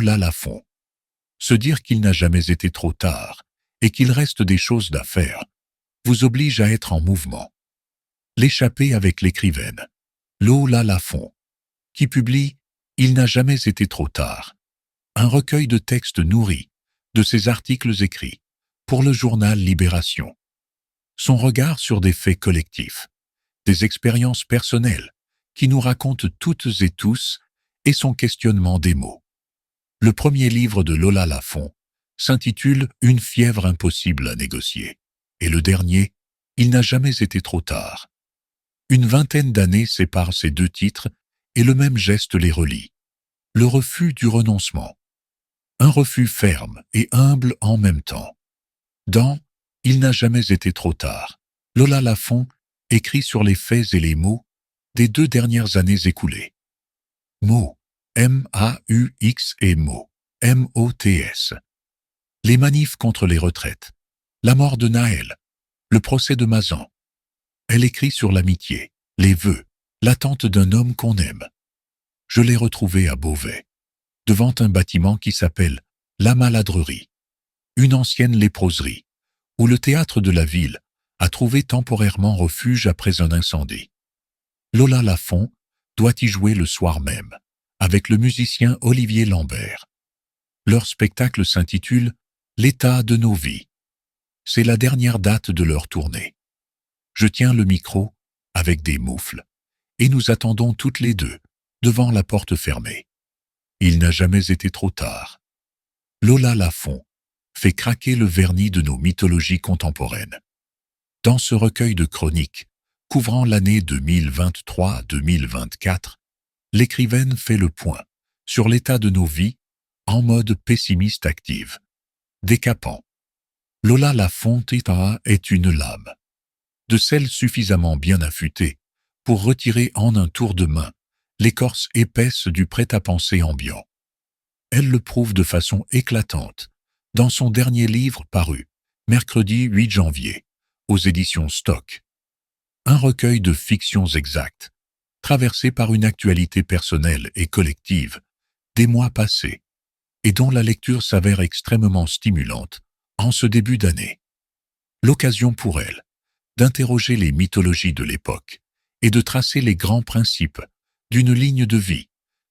Lola Lafont. Se dire qu'il n'a jamais été trop tard et qu'il reste des choses à faire vous oblige à être en mouvement. L'échappée avec l'écrivaine Lola Lafont, qui publie « Il n'a jamais été trop tard », un recueil de textes nourris de ses articles écrits pour le journal Libération. Son regard sur des faits collectifs, des expériences personnelles qui nous racontent toutes et tous et son questionnement des mots. Le premier livre de Lola Lafont s'intitule « Une fièvre impossible à négocier » et le dernier « Il n'a jamais été trop tard ». Une vingtaine d'années séparent ces deux titres et le même geste les relie. Le refus du renoncement. Un refus ferme et humble en même temps. Dans « Il n'a jamais été trop tard », Lola Lafont écrit sur les faits et les mots des 2 dernières années écoulées. Mots, M-A-U-X et mots, M-O-T-S. Les manifs contre les retraites, la mort de Naël, le procès de Mazan. Elle écrit sur l'amitié, les vœux, l'attente d'un homme qu'on aime. Je l'ai retrouvé à Beauvais, devant un bâtiment qui s'appelle La Maladrerie, une ancienne léproserie, où le théâtre de la ville a trouvé temporairement refuge après un incendie. Lola Lafont doit y jouer le soir même, avec le musicien Olivier Lambert. Leur spectacle s'intitule « L'état de nos vies ». C'est la dernière date de leur tournée. Je tiens le micro avec des moufles, et nous attendons toutes les deux, devant la porte fermée. Il n'a jamais été trop tard. Lola Lafont fait craquer le vernis de nos mythologies contemporaines. Dans ce recueil de chroniques, couvrant l'année 2023-2024, l'écrivaine fait le point sur l'état de nos vies en mode pessimiste active. Décapant. Lola Lafont est une lame, de celle suffisamment bien affûtée pour retirer en un tour de main l'écorce épaisse du prêt-à-penser ambiant. Elle le prouve de façon éclatante dans son dernier livre paru, mercredi 8 janvier, aux éditions Stock. Un recueil de fictions exactes, traversé par une actualité personnelle et collective des mois passés, et dont la lecture s'avère extrêmement stimulante en ce début d'année. L'occasion pour elle d'interroger les mythologies de l'époque et de tracer les grands principes d'une ligne de vie,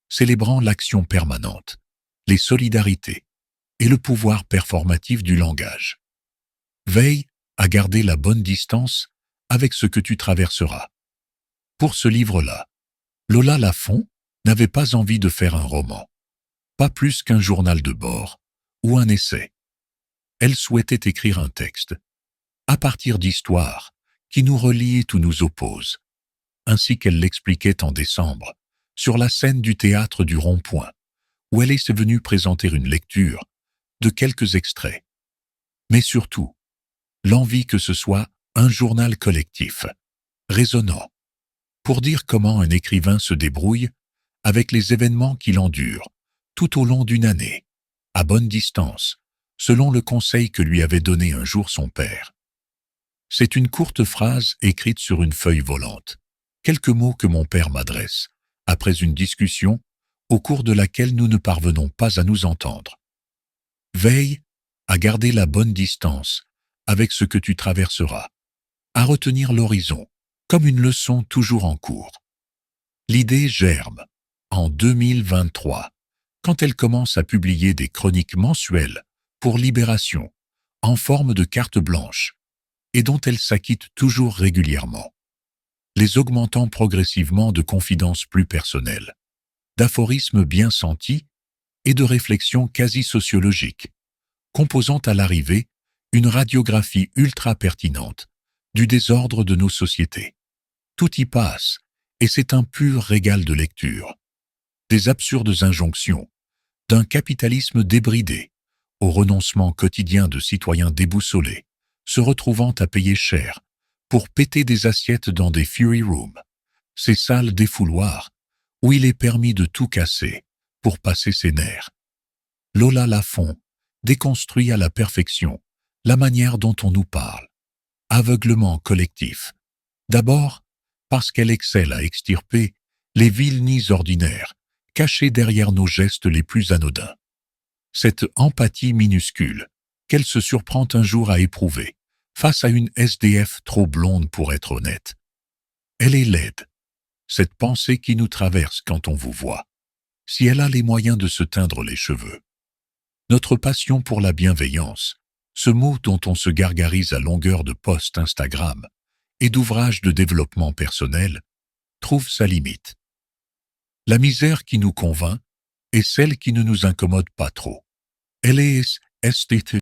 célébrant l'action permanente, les solidarités et le pouvoir performatif du langage. Veille à garder la bonne distance avec ce que tu traverseras. Pour ce livre-là, Lola Lafont n'avait pas envie de faire un roman, pas plus qu'un journal de bord ou un essai. Elle souhaitait écrire un texte, à partir d'histoires qui nous relient ou nous opposent, ainsi qu'elle l'expliquait en décembre, sur la scène du théâtre du Rond-Point, où elle est venue présenter une lecture de quelques extraits. Mais surtout, l'envie que ce soit un journal collectif, résonnant, pour dire comment un écrivain se débrouille avec les événements qu'il endure tout au long d'une année, à bonne distance, selon le conseil que lui avait donné un jour son père. C'est une courte phrase écrite sur une feuille volante, quelques mots que mon père m'adresse, après une discussion au cours de laquelle nous ne parvenons pas à nous entendre. Veille à garder la bonne distance avec ce que tu traverseras, à retenir l'horizon, comme une leçon toujours en cours. L'idée germe, en 2023, quand elle commence à publier des chroniques mensuelles pour Libération, en forme de carte blanche, et dont elle s'acquitte toujours régulièrement, les augmentant progressivement de confidences plus personnelles, d'aphorismes bien sentis et de réflexions quasi sociologiques, composant à l'arrivée une radiographie ultra pertinente du désordre de nos sociétés. Tout y passe, et c'est un pur régal de lecture. Des absurdes injonctions, d'un capitalisme débridé, au renoncement quotidien de citoyens déboussolés, se retrouvant à payer cher pour péter des assiettes dans des Fury Rooms, ces salles défouloirs où il est permis de tout casser pour passer ses nerfs. Lola Lafont déconstruit à la perfection la manière dont on nous parle. Aveuglement collectif. D'abord, parce qu'elle excelle à extirper les villes nids ordinaires cachés derrière nos gestes les plus anodins. Cette empathie minuscule, qu'elle se surprend un jour à éprouver, face à une SDF trop blonde pour être honnête. Elle est laide. Cette pensée qui nous traverse quand on vous voit. Si elle a les moyens de se teindre les cheveux. Notre passion pour la bienveillance, ce mot dont on se gargarise à longueur de posts Instagram et d'ouvrages de développement personnel, trouve sa limite. La misère qui nous convainc est celle qui ne nous incommode pas trop. Elle est esthétique.